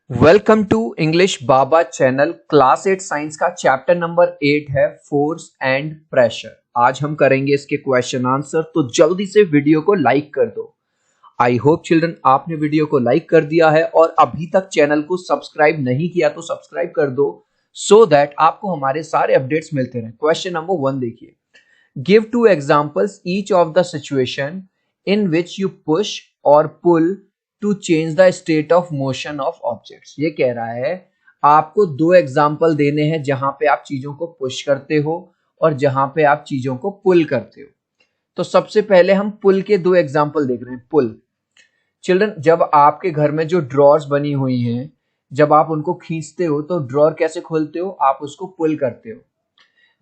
Welcome to English Baba channel. Class 8 science का chapter number 8 है force and pressure. आज हम करेंगे इसके क्वेश्चन आंसर, तो जल्दी से वीडियो को लाइक कर दो। आई होप चिल्ड्रन आपने वीडियो को लाइक कर दिया है और अभी तक चैनल को सब्सक्राइब नहीं किया तो सब्सक्राइब कर दो सो दैट आपको हमारे सारे अपडेट्स मिलते रहे। क्वेश्चन नंबर 1 देखिए, give two examples each of the situation in which you push or pull to change the state of motion of objects. ये कह रहा है आपको दो एग्जांपल देने हैं जहां पे आप चीजों को पुश करते हो और जहां पे आप चीजों को पुल करते हो। तो सबसे पहले हम पुल के दो एग्जांपल देख रहे हैं। पुल चिल्ड्रन, जब आपके घर में जो ड्रॉर्स बनी हुई हैं, जब आप उनको खींचते हो तो ड्रॉर कैसे खोलते हो? आप उसको पुल करते हो।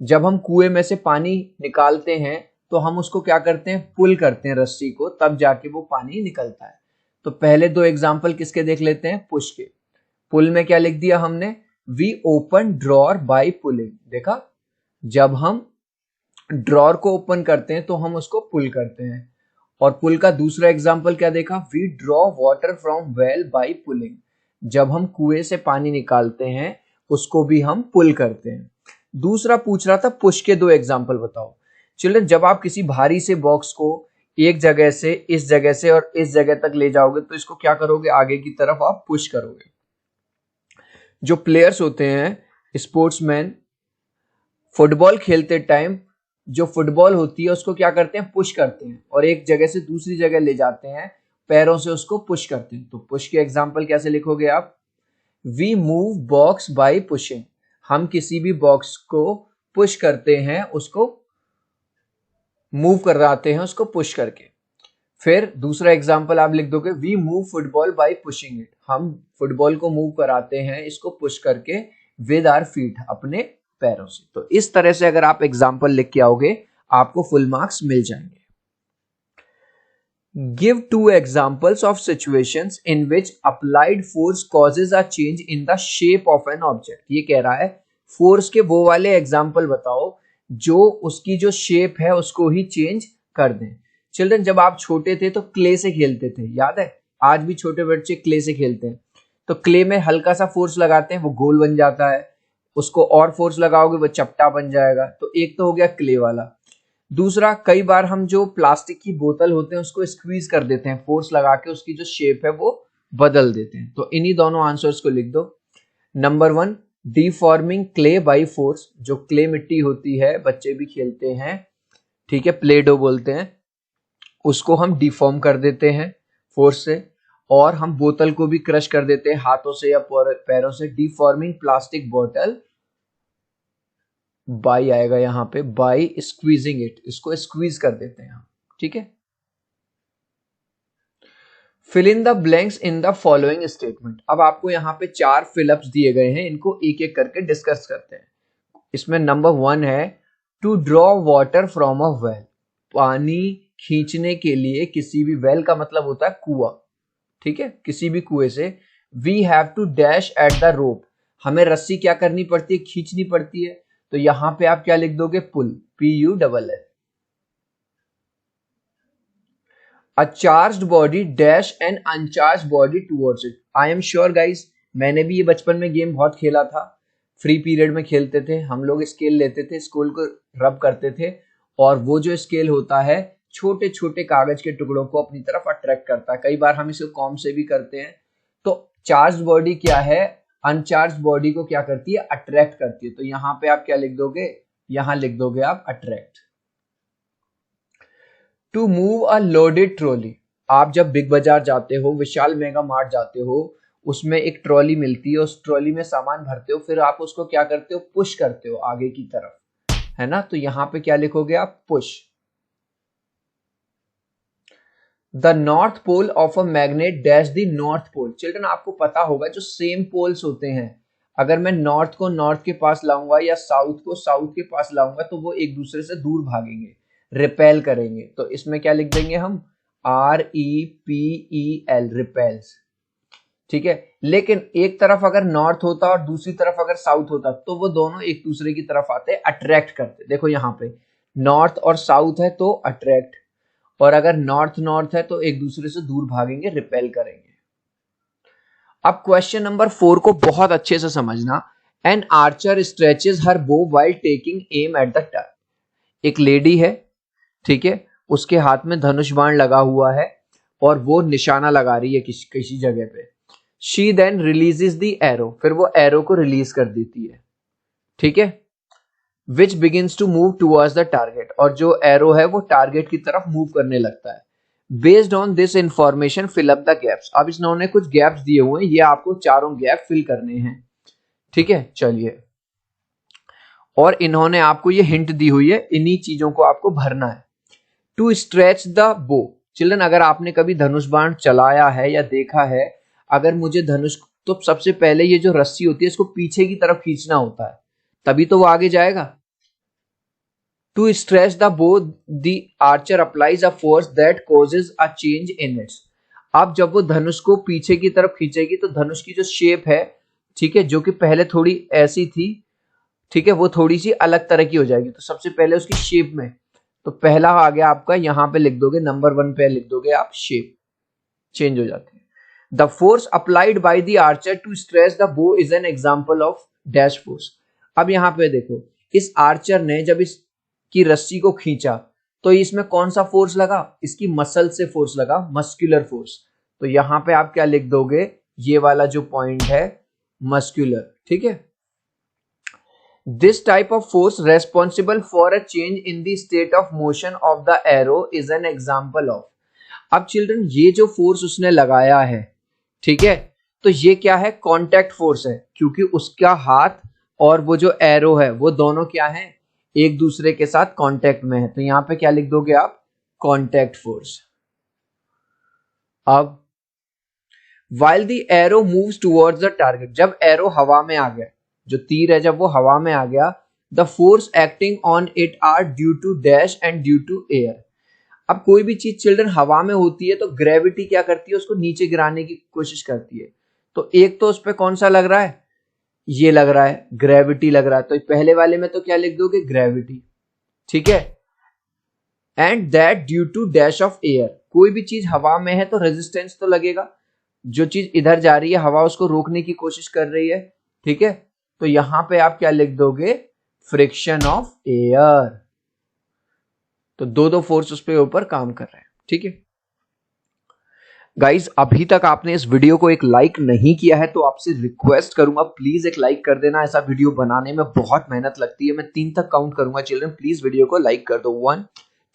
जब हम कुएं में से पानी निकालते हैं तो हम उसको क्या करते हैं? पुल करते हैं रस्सी को, तब जाके वो पानी निकलता है। तो पहले दो एग्जांपल किसके देख लेते हैं? पुश के। पुल में क्या लिख दिया हमने? We open drawer by pulling. देखा, जब हम ड्रॉर को ओपन करते हैं तो हम उसको पुल करते हैं। और पुल का दूसरा एग्जांपल क्या देखा? We draw water from well by pulling. जब हम कुएं से पानी निकालते हैं उसको भी हम पुल करते हैं। दूसरा पूछ रहा था पुश के दो एग्जांपल बताओ। चिल्ड्रन, जब आप किसी भारी से बॉक्स को एक जगह से इस जगह से और इस जगह तक ले जाओगे तो इसको क्या करोगे? आगे की तरफ आप पुश करोगे। जो प्लेयर्स होते हैं, स्पोर्ट्समैन, फुटबॉल खेलते टाइम जो फुटबॉल होती है उसको क्या करते हैं? पुश करते हैं और एक जगह से दूसरी जगह ले जाते हैं, पैरों से उसको पुश करते हैं। तो पुश के एग्जांपल कैसे लिखोगे आप? We move box by pushing. हम किसी भी बॉक्स को पुश करते हैं, उसको मूव कराते हैं उसको पुश करके। फिर दूसरा एग्जांपल आप लिख दोगे, we move football by pushing it. हम फुटबॉल को मूव कराते हैं इसको पुश करके विद आवर फीट, अपने पैरों से। तो इस तरह से अगर आप एग्जांपल लिख के आओगे आपको फुल मार्क्स मिल जाएंगे। Give two examples of situations in which applied force causes a change in the shape of an object. ये कह रहा है फोर्स के वो वाले एग्जांपल बताओ जो उसकी जो शेप है उसको ही चेंज कर दें। चिल्ड्रन, जब आप छोटे थे तो क्ले से खेलते थे, याद है? आज भी छोटे बच्चे क्ले से खेलते हैं। तो क्ले में हल्का सा फोर्स लगाते हैं वो गोल बन जाता है, उसको और फोर्स लगाओगे वो चपटा बन जाएगा। तो एक तो हो गया क्ले वाला। दूसरा, कई बार हम जो प्लास्टिक की बोतल होते हैं उसको स्क्वीज कर देते हैं, फोर्स लगा के उसकी जो शेप है वो बदल देते हैं। तो इन्हीं दोनों आंसर्स को लिख दो। Number 1, deforming clay by force. जो क्ले मिट्टी होती है, बच्चे भी खेलते हैं, ठीक है, प्ले डो बोलते हैं, उसको हम डिफॉर्म कर देते हैं फोर्स से। और हम बोतल को भी क्रश कर देते हैं हाथों से या पैरों से। डिफॉर्मिंग प्लास्टिक बोतल बाई आएगा यहाँ पे, बाई स्क्वीजिंग इट, इसको स्क्वीज कर देते हैं हम, ठीक है। Fill in the blanks in the following statement. अब आपको यहाँ पे 4 फिलअप्स दिए गए हैं, इनको एक एक करके डिस्कस करते हैं। इसमें नंबर 1 है to draw water from a well. पानी खींचने के लिए, किसी भी वेल का मतलब होता है कुआं, ठीक है, किसी भी कुएं से। We have to dash at the rope. हमें रस्सी क्या करनी पड़ती है? खींचनी पड़ती है। तो यहां पे आप क्या लिख दोगे? पुल, PULL। A charged body dash an uncharged body towards it. I am sure guys, मैंने भी ये बचपन में गेम बहुत खेला था। फ्री पीरियड में खेलते थे हम लोग, स्केल लेते थे, स्कूल को रब करते थे और वो जो स्केल होता है छोटे छोटे कागज के टुकड़ों को अपनी तरफ अट्रैक्ट करता है। कई बार हम इसे कॉम से भी करते हैं। तो चार्ज बॉडी क्या है? अनचार्ज बॉडी को क्या करती है? अट्रैक्ट करती है। तो यहाँ पे आप क्या लिख दोगे? यहाँ लिख दोगे आप attract. To move a loaded trolley. आप जब बिग बाजार जाते हो, विशाल मेगा मार्ट जाते हो, उसमें एक ट्रॉली मिलती है, उस ट्रॉली में सामान भरते हो, फिर आप उसको क्या करते हो? पुश करते हो आगे की तरफ, है ना? तो यहां पे क्या लिखोगे आप? Push. The north pole of a magnet dash the north pole. Children, आपको पता होगा जो सेम पोल्स होते हैं, अगर मैं नॉर्थ को नॉर्थ के पास लाऊंगा या साउथ को साउथ के पास लाऊंगा तो वो एक दूसरे से दूर भागेंगे, रिपेल करेंगे। तो इसमें क्या लिख देंगे हम? REPEL, रिपेल्स, ठीक है। लेकिन एक तरफ अगर नॉर्थ होता और दूसरी तरफ अगर साउथ होता तो वो दोनों एक दूसरे की तरफ आते, अट्रैक्ट करते। देखो यहाँ पे नॉर्थ और साउथ है तो अट्रैक्ट, और अगर नॉर्थ नॉर्थ है तो एक दूसरे से दूर भागेंगे, रिपेल करेंगे। अब क्वेश्चन नंबर 4 को बहुत अच्छे से समझना। N Archer stretches her bow while taking aim at the target. एक लेडी है, ठीक है, उसके हाथ में धनुष बाण लगा हुआ है और वो निशाना लगा रही है किसी जगह पे। She then releases the arrow, फिर वो एरो को रिलीज कर देती है, ठीक है, which begins to move towards the target, और जो एरो है वो टारगेट की तरफ मूव करने लगता है। Based on this information fill up the gaps. अब इन्होंने कुछ गैप्स दिए हुए हैं, ये आपको चारों गैप फिल करने हैं, ठीक है। चलिए, और इन्होंने आपको ये हिंट दी हुई है, इन्हीं चीजों को आपको भरना है। टू स्ट्रेच द बो। चिल्ड्रन, अगर आपने कभी धनुष बाण चलाया है या देखा है, अगर मुझे धनुष, तो सबसे पहले ये जो रस्सी होती है इसको पीछे की तरफ खींचना होता है, तभी तो वो आगे जाएगा। टू स्ट्रेच द बो the Archer applies a force that causes a change in its. अब जब वो धनुष को पीछे की तरफ खींचेगी तो धनुष की जो शेप है, ठीक है, जो कि पहले थोड़ी ऐसी थी, ठीक है, वो थोड़ी सी अलग तरह की हो जाएगी। तो सबसे पहले उसकी शेप में, तो पहला आ गया आपका, यहां पे लिख दोगे, नंबर 1 पे लिख दोगे आप, शेप चेंज हो जाती है। The force applied by the archer to stretch the bow is an example of dash force. अब यहां पे देखो, इस आर्चर ने जब इसकी रस्सी को खींचा तो इसमें कौन सा फोर्स लगा, इसकी मसल से फोर्स लगा, मस्कुलर फोर्स। तो यहां पे आप क्या लिख दोगे, ये वाला जो पॉइंट है, मस्कुलर, ठीक है। This type of force responsible for a change in the state of motion of the arrow is an example of। अब चिल्ड्रन, ये जो फोर्स उसने लगाया है, ठीक है, तो ये क्या है, कांटेक्ट फोर्स है, क्योंकि उसका हाथ और वो जो एरो है वो दोनों क्या है, एक दूसरे के साथ कांटेक्ट में है। तो यहां पे क्या लिख दोगे आप, कांटेक्ट फोर्स। अब while the arrow moves towards the target, जब एरो हवा में आ गया, जो तीर है जब वो हवा में आ गया, the force acting on it are due to dash and due to air. अब कोई भी चीज चिल्ड्रन हवा में होती है तो ग्रेविटी क्या करती है, उसको नीचे गिराने की कोशिश करती है। तो एक तो उस पर कौन सा लग रहा है, ये लग रहा है, ग्रेविटी लग रहा है, तो पहले वाले में तो क्या लिख दोगे, ग्रेविटी, ठीक है। And that due to dash of air, कोई भी चीज हवा में है तो रेजिस्टेंस तो लगेगा, जो चीज इधर जा रही है हवा उसको रोकने की कोशिश कर रही है, ठीक है। तो यहां पे आप क्या लिख दोगे, फ्रिक्शन ऑफ एयर। तो दो फोर्स उस पे ऊपर काम कर रहे हैं, ठीक है। गाइज, अभी तक आपने इस वीडियो को एक लाइक नहीं किया है तो आपसे रिक्वेस्ट करूंगा, प्लीज एक लाइक कर देना। ऐसा वीडियो बनाने में बहुत मेहनत लगती है, मैं 3 तक काउंट करूंगा चिल्ड्रन, प्लीज वीडियो को लाइक कर दो, 1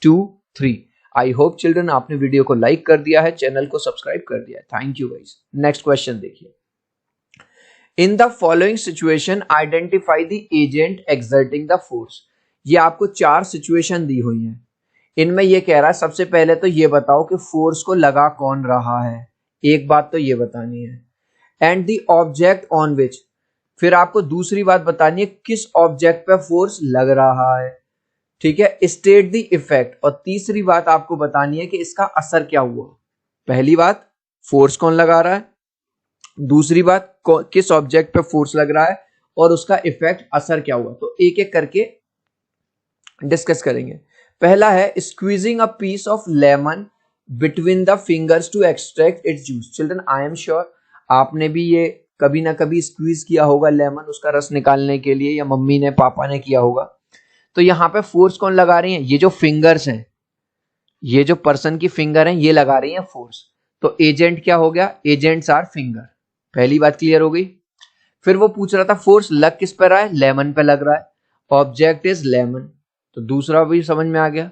2 3। आई होप चिल्ड्रन आपने वीडियो को लाइक कर दिया है, चैनल को सब्सक्राइब कर दिया है। Thank you guys. Next question देखिए। In the following situation identify the agent exerting the force. ये आपको 4 सिचुएशन दी हुई हैं, इनमें ये कह रहा है सबसे पहले तो ये बताओ कि फोर्स को लगा कौन रहा है, एक बात तो ये बतानी है। And the object on which, फिर आपको दूसरी बात बतानी है किस ऑब्जेक्ट पे फोर्स लग रहा है, ठीक है। स्टेट द इफेक्ट, और तीसरी बात आपको बतानी है कि इसका असर क्या हुआ। पहली बात, फोर्स कौन लगा रहा है, दूसरी बात, किस ऑब्जेक्ट पे फोर्स लग रहा है, और उसका इफेक्ट, असर क्या हुआ। तो एक एक करके डिस्कस करेंगे। पहला है squeezing a piece of lemon between the fingers to extract its juice. Children, I am sure आपने भी ये कभी ना कभी स्क्वीज किया होगा लेमन, उसका रस निकालने के लिए, या मम्मी ने, पापा ने किया होगा। तो यहाँ पे फोर्स कौन लगा रही है, ये जो फिंगर्स हैं, ये जो पर्सन की फिंगर हैं, ये लगा रही है फोर्स। तो एजेंट क्या हो गया, एजेंट्स आर फिंगर। पहली बात क्लियर हो गई। फिर वो पूछ रहा था फोर्स लग किस पर रहा है, लेमन पे लग रहा है, ऑब्जेक्ट इज लेमन, तो दूसरा भी समझ में आ गया।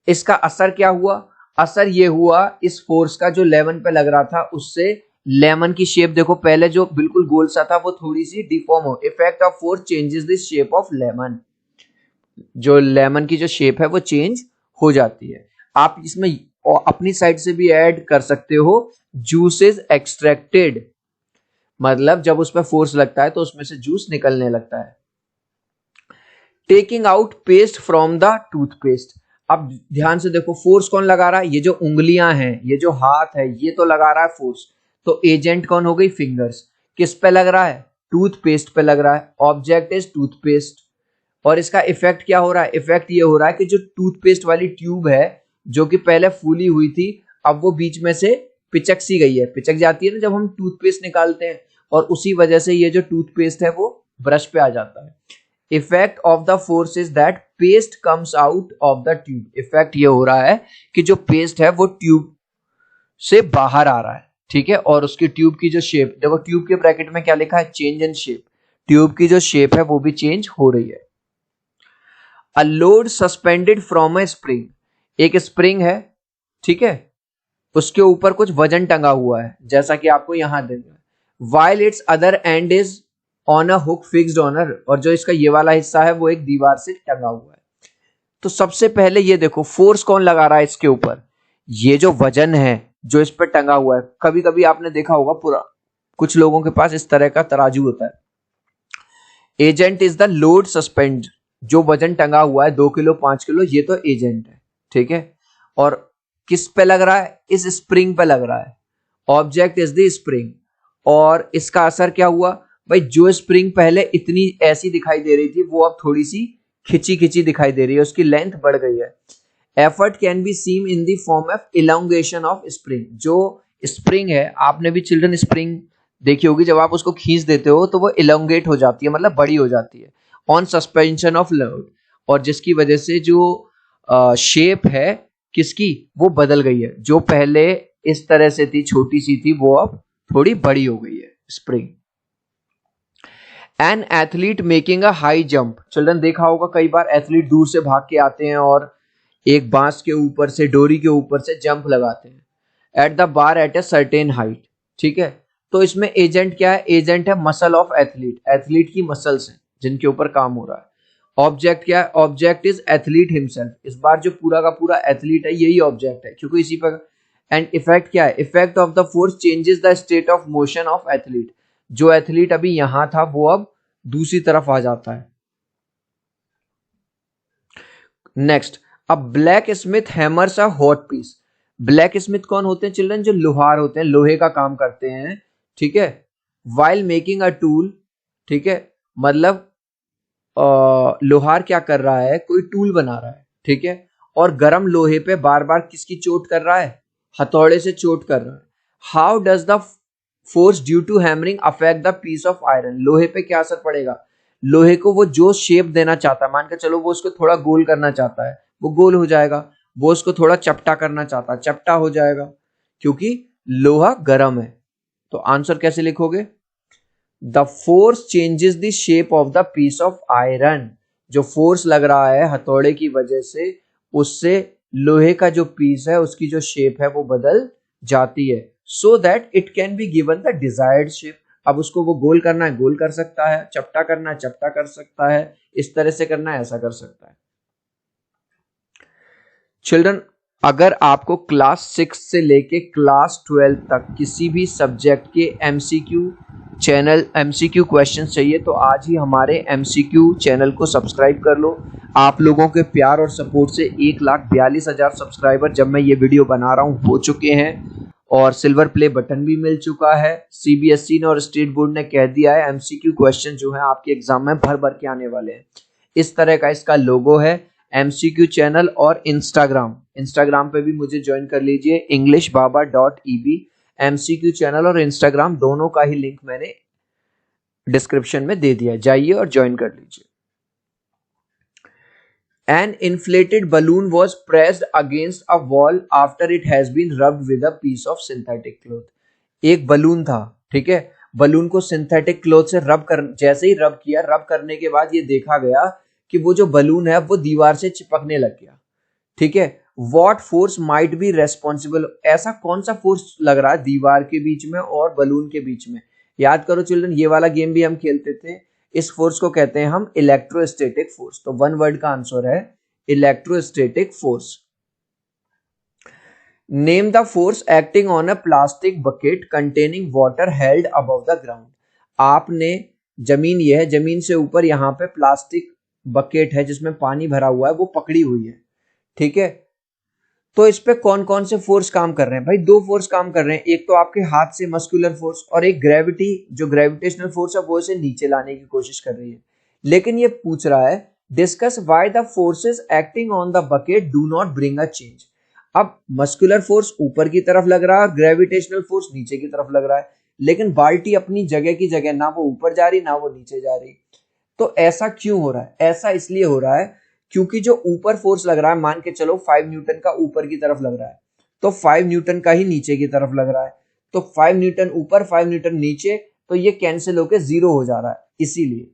इसका असर क्या हुआ, असर ये हुआ इस फोर्स का जो लेमन पे लग रहा था उससे लेमन की शेप देखो, पहले जो बिल्कुल गोल सा था वो थोड़ी सी डिफॉर्म हो। Effect of force changes the shape of lemon, जो लेमन की जो शेप है वो चेंज हो जाती है। आप इसमें अपनी साइड से भी ऐड कर सकते हो, जूस इज एक्सट्रैक्टेड, मतलब जब उस पर फोर्स लगता है तो उसमें से जूस निकलने लगता है। Taking out paste from the toothpaste. अब ध्यान से देखो, फोर्स कौन लगा रहा है, ये जो उंगलियां हैं, ये जो हाथ है, ये तो लगा रहा है फोर्स। तो एजेंट कौन हो गई, फिंगर्स। किस पे लग रहा है, टूथपेस्ट पे लग रहा है, ऑब्जेक्ट इज टूथपेस्ट। और इसका इफेक्ट क्या हो रहा है, इफेक्ट ये हो रहा है कि जो टूथपेस्ट वाली ट्यूब है जो कि पहले फूली हुई थी, अब वो बीच में से पिचक सी गई है, पिचक जाती है ना जब हम टूथपेस्ट निकालते हैं, और उसी वजह से ये जो टूथपेस्ट है वो ब्रश पे आ जाता है। Effect of the force is that paste comes out of the tube. Effect ये हो रहा है कि जो पेस्ट है वो ट्यूब से बाहर आ रहा है, ठीक है, और उसकी ट्यूब की जो शेप, देखो ट्यूब के ब्रैकेट में क्या लिखा है, चेंज इन शेप, ट्यूब की जो शेप है वो भी चेंज हो रही है। A load suspended from a spring, एक स्प्रिंग है, ठीक है, उसके ऊपर कुछ वजन टंगा हुआ है जैसा कि आपको यहां देंगे, while it's other and is on a hook fixed on a, और जो इसका ये वाला हिस्सा है वो एक दीवार से टंगा हुआ है। तो सबसे पहले ये देखो फोर्स कौन लगा रहा है इसके ऊपर, ये जो वजन है जो इस पर टंगा हुआ है। कभी कभी आपने देखा होगा पूरा, कुछ लोगों के पास इस तरह का तराजू होता है। Agent is the load suspend, जो वजन टंगा हुआ है 2 किलो 5 किलो, ये तो एजेंट है, ठीक है, और किस पे लग रहा है, इस स्प्रिंग पे लग रहा है। ऑब्जेक्ट इज द स्प्रिंग, और इसका असर क्या हुआ भाई, जो स्प्रिंग पहले इतनी ऐसी दिखाई दे रही थी वो अब थोड़ी सी खिंची खिंची दिखाई दे रही है, उसकी लेंथ बढ़ गई है। Effort can be seen in the form of elongation of spring, जो स्प्रिंग है, आपने भी चिल्ड्रन स्प्रिंग देखी होगी, जब आप उसको खींच देते हो तो वो इलोंगेट हो जाती है, मतलब बड़ी हो जाती है ऑन सस्पेंशन ऑफ लोड, और जिसकी वजह से जो शेप है किसकी, वो बदल गई है, जो पहले इस तरह से थी छोटी सी थी वो अब थोड़ी बड़ी हो गई है spring. An athlete making a high jump, children देखा होगा कई बार एथलीट दूर से भाग के आते हैं और एक बांस के ऊपर से, डोरी के ऊपर से जंप लगाते हैं at the bar at a certain height, ठीक है। तो इसमें एजेंट क्या है, एजेंट है मसल ऑफ एथलीट, एथलीट की मसल्स हैं जिनके ऊपर काम हो रहा है। ऑब्जेक्ट क्या है, ऑब्जेक्ट इज एथलीट हिमसेल्फ, इस बार जो पूरा का पूरा एथलीट है यही ऑब्जेक्ट है क्योंकि इसी पर। एंड इफेक्ट क्या है, effect of the force changes the state of motion of athlete, जो एथलीट अभी यहां था वो अब दूसरी तरफ आ जाता है। नेक्स्ट, अब blacksmith hammers a hot piece, blacksmith कौन होते हैं चिल्ड्रन, जो लोहार होते हैं, लोहे का काम करते हैं, ठीक है। वाइल मेकिंग अ टूल, ठीक है, मतलब लोहार क्या कर रहा है, कोई टूल बना रहा है, ठीक है, और गर्म लोहे पे बार बार किसकी चोट कर रहा है, हथौड़े से चोट कर रहा है। How does the force due to hammering affect the piece of iron, लोहे पे क्या असर पड़ेगा, लोहे को वो जो शेप देना चाहता है, मान के चलो वो उसको थोड़ा गोल करना चाहता है वो गोल हो जाएगा, वो उसको थोड़ा चपटा करना चाहता है चपटा हो जाएगा, क्योंकि लोहा गर्म है। तो आंसर कैसे लिखोगे, the force changes the shape of the piece of iron, जो फोर्स लग रहा है हथौड़े की वजह से, उससे लोहे का जो पीस है उसकी जो शेप है वो बदल जाती है, so that it can be given the desired shape. अब उसको वो गोल करना है गोल कर सकता है, चपटा करना है चपटा कर सकता है, इस तरह से करना है ऐसा कर सकता है। चिल्ड्रन, अगर आपको क्लास 6 से लेके क्लास 12 तक किसी भी सब्जेक्ट के एमसीक्यू चैनल, एमसीक्यू क्वेश्चन चाहिए तो आज ही हमारे एमसीक्यू चैनल को सब्सक्राइब कर लो। आप लोगों के प्यार और सपोर्ट से 1,42,000 सब्सक्राइबर जब मैं ये वीडियो बना रहा हूँ हो चुके हैं, और सिल्वर प्ले बटन भी मिल चुका है। सीबीएसई ने और स्टेट बोर्ड ने कह दिया है एमसीक्यू क्वेश्चन जो है आपके एग्जाम में भर भर के आने वाले हैं। इस तरह का इसका लोगो है एमसीक्यू चैनल, और इंस्टाग्राम पे भी मुझे ज्वाइन कर लीजिए, englishbaba.eb, एमसीक्यू चैनल और इंस्टाग्राम दोनों का ही लिंक मैंने डिस्क्रिप्शन में दे दिया, जाइए और ज्वाइन कर लीजिए। An inflated balloon was pressed against a wall after it has been rubbed with a piece of synthetic cloth. एक बलून था, ठीक है, बलून को सिंथेटिक क्लॉथ से रब कर, जैसे ही रब किया, रब करने के बाद ये देखा गया कि वो जो बलून है वो दीवार से चिपकने लग गया, ठीक है। What force might be responsible, ऐसा कौन सा फोर्स लग रहा है दीवार के बीच में और बलून के बीच में। याद करो चिल्ड्रन, ये वाला गेम भी हम खेलते थे, इस फोर्स को कहते हैं हम इलेक्ट्रोस्टैटिक फोर्स। तो वन वर्ड का आंसर है electrostatic force. Name the force acting on a plastic bucket containing water held above the ground. आपने जमीन, यह है जमीन से ऊपर, यहाँ पे प्लास्टिक बकेट है जिसमें पानी भरा हुआ है, वो पकड़ी हुई है, ठीक है। तो इस पे कौन कौन से फोर्स काम कर रहे हैं भाई, दो फोर्स काम कर रहे हैं, एक तो आपके हाथ से मस्कुलर फोर्स, और एक ग्रेविटी, जो ग्रेविटेशनल फोर्स है वो इसे नीचे लाने की कोशिश कर रही है। लेकिन ये पूछ रहा है discuss why the forces acting on the bucket do not bring a change. अब मस्कुलर फोर्स ऊपर की तरफ लग रहा है और ग्रेविटेशनल फोर्स नीचे की तरफ लग रहा है, लेकिन बाल्टी अपनी जगह की जगह, ना वो ऊपर जा रही ना वो नीचे जा रही। तो ऐसा क्यों हो रहा है? ऐसा इसलिए हो रहा है क्योंकि जो ऊपर फोर्स लग रहा है, मान के चलो 5 न्यूटन का ऊपर की तरफ लग रहा है, तो 5 न्यूटन का ही नीचे की तरफ लग रहा है। तो 5 न्यूटन ऊपर 5 न्यूटन नीचे, तो ये कैंसिल होके 0 हो जा रहा है, इसीलिए।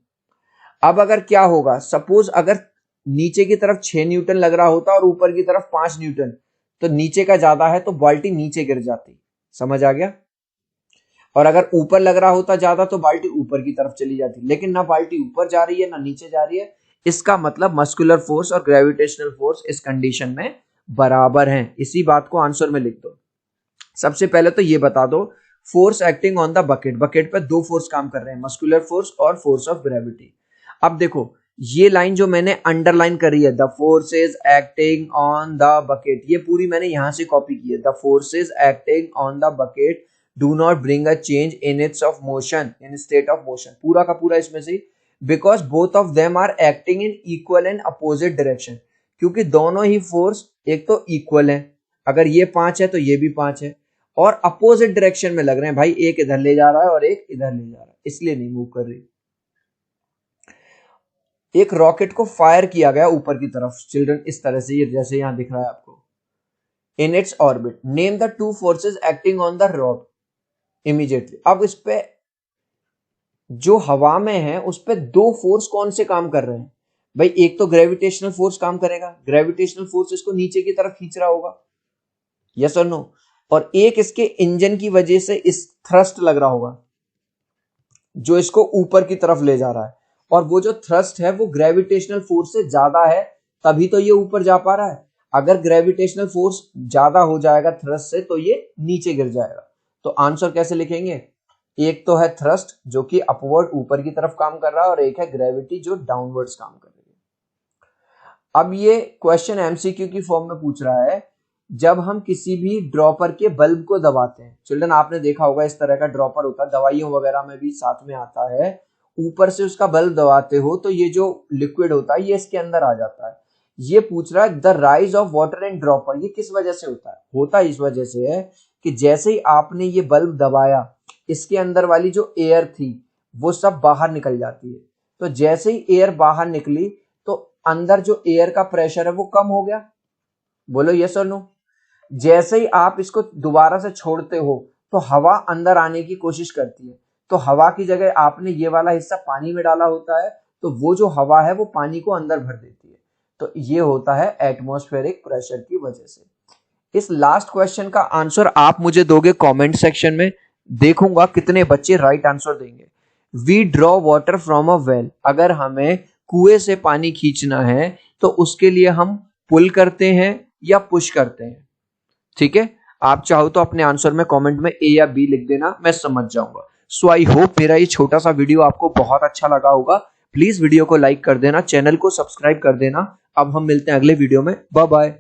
अब अगर क्या होगा, सपोज अगर नीचे की तरफ 6 न्यूटन लग रहा होता और ऊपर की तरफ 5 न्यूटन, तो नीचे का ज्यादा है तो बाल्टी नीचे गिर जाती। समझ आ गया? और अगर ऊपर लग रहा होता ज्यादा तो बाल्टी ऊपर की तरफ चली जाती, लेकिन ना बाल्टी ऊपर जा रही है ना नीचे जा रही है। इसका मतलब मस्कुलर फोर्स और ग्रेविटेशनल फोर्स इस कंडीशन में बराबर हैं। इसी बात को आंसर में लिख दो। सबसे पहले तो ये बता दो, force acting on the bucket, bucket पे दो फोर्स काम कर रहे हैं, मस्कुलर फोर्स और फोर्स ऑफ ग्रेविटी। अब देखो, ये लाइन जो मैंने अंडरलाइन करी है, the forces acting on the bucket, ये पूरी मैंने यहां से कॉपी की है। The forces acting on the bucket do not bring a change in its of motion, in state of motion, पूरा का पूरा इसमें से, because both of them are acting in equal and opposite direction, क्योंकि दोनों ही force एक तो equal है, अगर ये 5 है तो ये भी 5 है, और अपोजिट डायरेक्शन में लग रहे हैं भाई, एक इधर ले जा रहा है और एक इधर ले जा रहा है, इसलिए नहीं मूव कर रही। एक रॉकेट को फायर किया गया ऊपर की तरफ, चिल्ड्रन, इस तरह से, ये जैसे यहां दिख रहा है आपको, in its orbit, name the two forces acting on the rod immediately. अब इस पे जो हवा में है उस पे दो फोर्स कौन से काम कर रहे हैं भाई? एक तो ग्रेविटेशनल फोर्स काम करेगा, ग्रेविटेशनल फोर्स इसको नीचे की तरफ खींच रहा होगा, यस और नो, और एक इसके इंजन की वजह से इस थ्रस्ट लग रहा होगा जो इसको ऊपर की तरफ ले जा रहा है, और वो जो थ्रस्ट है वो ग्रेविटेशनल फोर्स से ज्यादा है, तभी तो ये ऊपर जा पा रहा है। अगर ग्रेविटेशनल फोर्स ज्यादा हो जाएगा थ्रस्ट से तो ये नीचे गिर जाएगा। तो आंसर कैसे लिखेंगे? एक तो है थ्रस्ट जो कि अपवर्ड ऊपर की तरफ काम कर रहा है, और एक है ग्रेविटी जो डाउनवर्ड्स काम कर रही है। अब ये क्वेश्चन एमसीक्यू की फॉर्म में पूछ रहा है, जब हम किसी भी ड्रॉपर के बल्ब को दबाते हैं, चिल्ड्रन आपने देखा होगा इस तरह का ड्रॉपर होता है, दवाइयों वगैरह में भी साथ में आता है, ऊपर से उसका बल्ब दबाते हो तो ये जो लिक्विड होता है ये इसके अंदर आ जाता है। ये पूछ रहा है the rise of water in dropper, ये किस वजह से होता है? होता इस वजह से है कि जैसे ही आपने ये बल्ब दबाया, इसके अंदर वाली जो एयर थी वो सब बाहर निकल जाती है, तो जैसे ही एयर बाहर निकली तो अंदर जो एयर का प्रेशर है वो कम हो गया। बोलो यस और नो। जैसे ही आप इसको दोबारा से छोड़ते हो तो हवा अंदर आने की कोशिश करती है, तो हवा की जगह आपने ये वाला हिस्सा पानी में डाला होता है, तो वो जो हवा है वो पानी को अंदर भर देती है। तो ये होता है एटमॉस्फेरिक प्रेशर की वजह से। इस लास्ट क्वेश्चन का आंसर आप मुझे दोगे कमेंट सेक्शन में, देखूंगा कितने बच्चे राइट आंसर देंगे। We draw water from a well, अगर हमें कुएं से पानी खींचना है तो उसके लिए हम पुल करते हैं या पुश करते हैं? ठीक है, आप चाहो तो अपने आंसर में कमेंट में ए या बी लिख देना, मैं समझ जाऊंगा। सो आई होप मेरा ये छोटा सा वीडियो आपको बहुत अच्छा लगा होगा। प्लीज वीडियो को लाइक कर देना, चैनल को सब्सक्राइब कर देना। अब हम मिलते हैं अगले वीडियो में, बाय बाय।